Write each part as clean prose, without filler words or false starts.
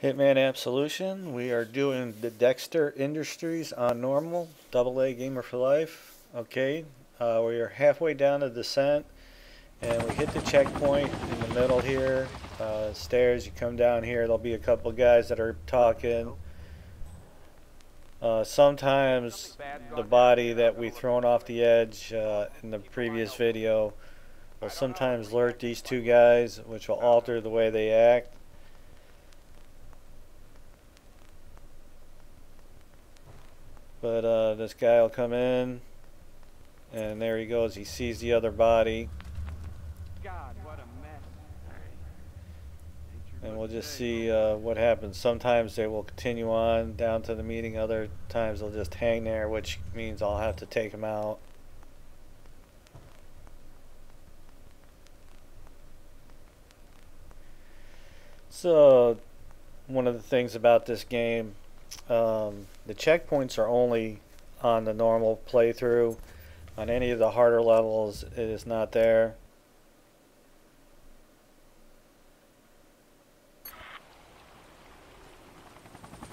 Hitman Absolution. We are doing the Dexter Industries on normal, AA gamer for life. Okay, we are halfway down the descent, and we hit the checkpoint in the middle here. Stairs. You come down here. There'll be a couple guys that are talking. Sometimes the body that we thrown off the edge in the previous video will sometimes alert these two guys, which will alter the way they act. But this guy will come in, and there he goes. He sees the other body. God, what a mess. And we'll just see what happens. Sometimes they will continue on down to the meeting. Other times they'll just hang there, which means I'll have to take them out. So, one of the things about this game, the checkpoints are only on the normal playthrough. On any of the harder levels, it is not there.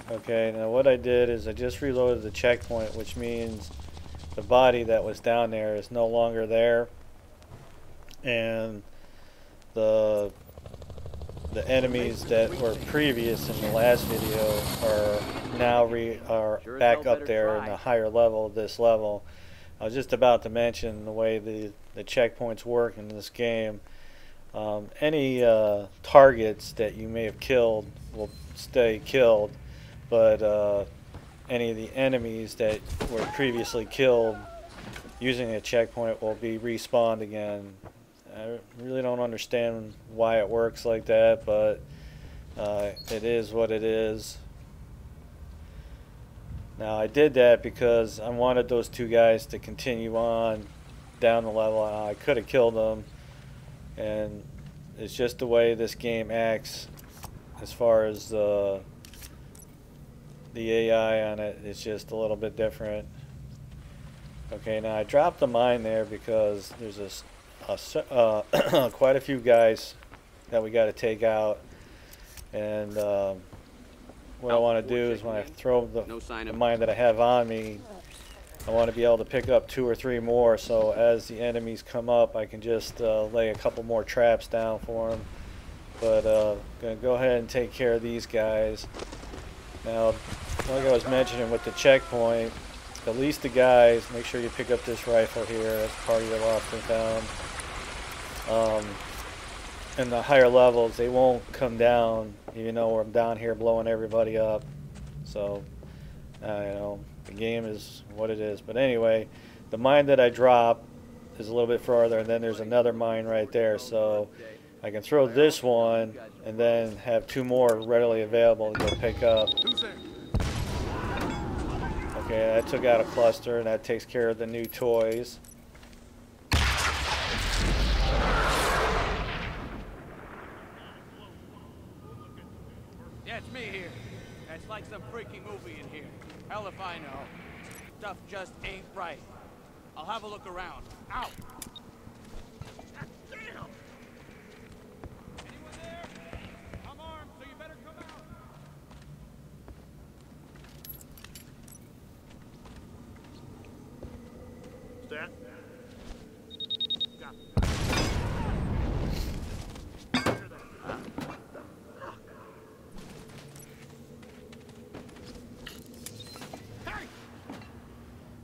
Okay, now what I did is I just reloaded the checkpoint, which means the body that was down there is no longer there, and the enemies that were previous in the last video are now back up there in the higher level of this level. I was just about to mention the way the checkpoints work in this game. Any targets that you may have killed will stay killed, but any of the enemies that were previously killed using a checkpoint will be respawned again. I really don't understand why it works like that, but it is what it is. Now, I did that because I wanted those two guys to continue on down the level. I could have killed them, and it's just the way this game acts as far as the AI on it. It's just a little bit different. Okay, now I dropped the mine there because there's this quite a few guys that we got to take out, and what I want to do is when I throw the mine that I have on me, I want to be able to pick up 2 or 3 more, so as the enemies come up I can just lay a couple more traps down for them. But gonna go ahead and take care of these guys. Now, like I was mentioning with the checkpoint, at least the guys, make sure you pick up this rifle here. That's part of your lost and found. In the higher levels, they won't come down, even though I'm down here blowing everybody up. So, you know, the game is what it is. But anyway, the mine that I dropped is a little bit farther, and then there's another mine right there. So I can throw this one and then have 2 more readily available to go pick up. Okay, that took out a cluster, and that takes care of the new toys. Yeah, it's me here. It's like some freaky movie in here. Hell if I know. Stuff just ain't right. I'll have a look around. Ow! Damn! Anyone there? I'm armed, so you better come out. Stat. Got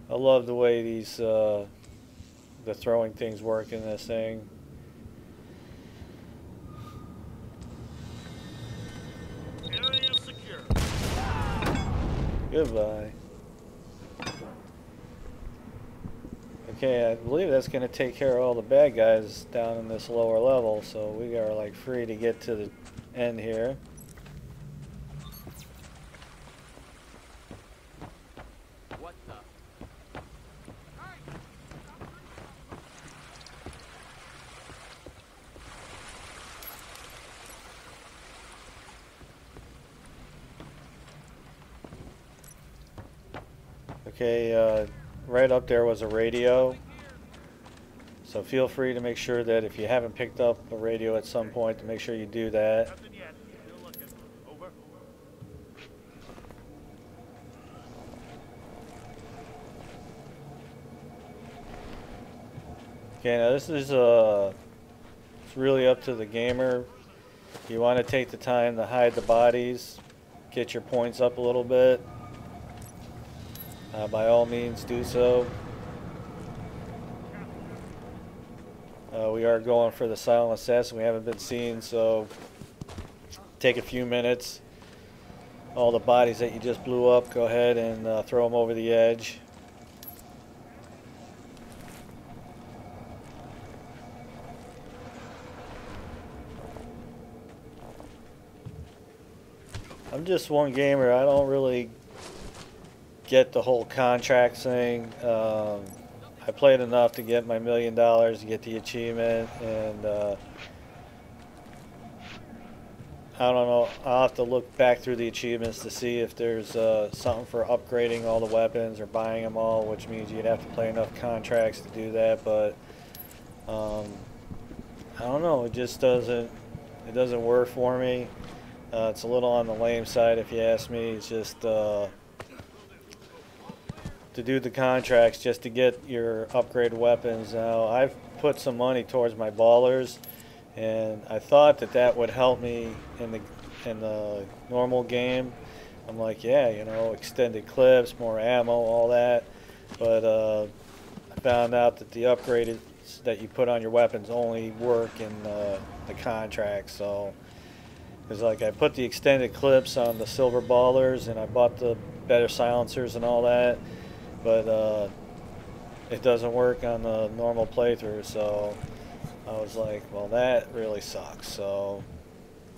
I love the way these the throwing things work in this thing. area secure. Goodbye. Okay, I believe that's going to take care of all the bad guys down in this lower level, so we are like free to get to the end here. What the? Okay, right up there was a radio, so feel free to make sure that if you haven't picked up a radio at some point, to make sure you do that. Nothing yet. Still looking. Over. Okay, now this is it's really up to the gamer. You want to take the time to hide the bodies, get your points up a little bit. By all means, do so. We are going for the silent assassin. We haven't been seen, so take a few minutes. All the bodies that you just blew up, go ahead and throw them over the edge. I'm just one gamer. I don't really get the whole contract thing. I played enough to get my $1 million, to get the achievement, and I don't know. I'll have to look back through the achievements to see if there's something for upgrading all the weapons or buying them all, which means you'd have to play enough contracts to do that. But I don't know. It just doesn't work for me. It's a little on the lame side, if you ask me. It's just to do the contracts just to get your upgraded weapons. Now, I've put some money towards my ballers, and I thought that would help me in the normal game. I'm like, yeah, you know, extended clips, more ammo, all that. But I found out that the upgraded that you put on your weapons only work in the contracts. So it's like I put the extended clips on the silver ballers, and I bought the better silencers and all that, but it doesn't work on the normal playthrough. So I was like, well, that really sucks. So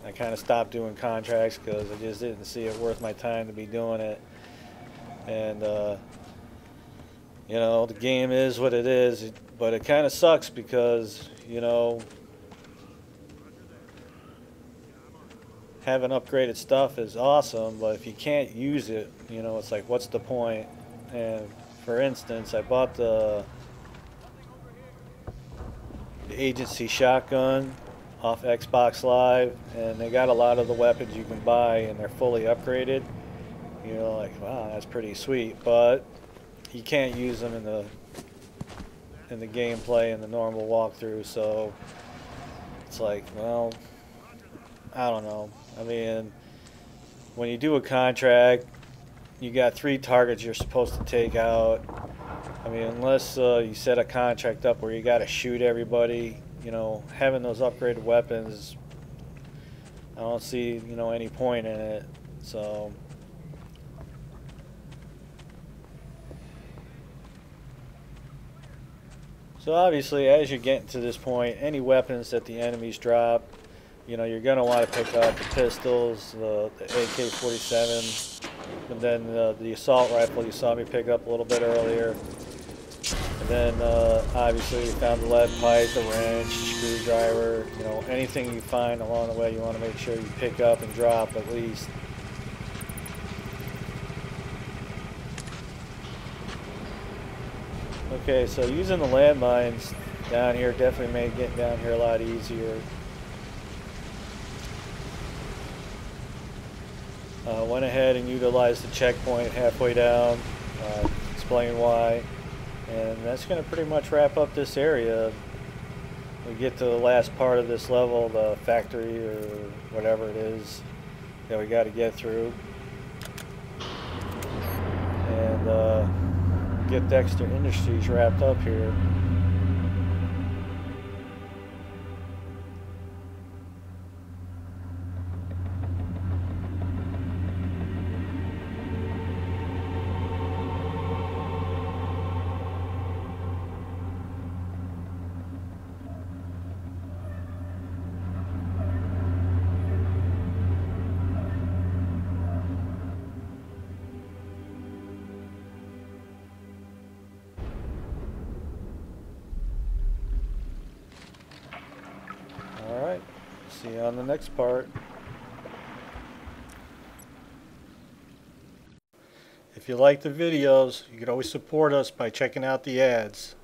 I kind of stopped doing contracts because I just didn't see it worth my time to be doing it. And you know, the game is what it is, but it kind of sucks because, you know, having upgraded stuff is awesome, but if you can't use it, you know, it's like, what's the point? And for instance, I bought the agency shotgun off Xbox Live, and they got a lot of the weapons you can buy, and they're fully upgraded. You know, like, wow, that's pretty sweet, but you can't use them in the gameplay in the normal walkthrough. So it's like, well, I don't know. I mean, when you do a contract, you got 3 targets you're supposed to take out. I mean, unless you set a contract up where you got to shoot everybody, you know, having those upgraded weapons, I don't see, you know, any point in it. So obviously, as you're getting to this point, any weapons that the enemies drop, you know, you're going to want to pick up the pistols, the AK-47, and then the assault rifle you saw me pick up a little bit earlier. And then obviously we found the lead pipe, the wrench, the screwdriver, you know, anything you find along the way you want to make sure you pick up and drop at least. Okay, so using the landmines down here definitely made getting down here a lot easier. Went ahead and utilized the checkpoint halfway down, explain why, and that's going to pretty much wrap up this area. We get to the last part of this level, the factory or whatever it is that we got to get through, and get Dexter Industries wrapped up here. Alright, see you on the next part. If you like the videos, you can always support us by checking out the ads.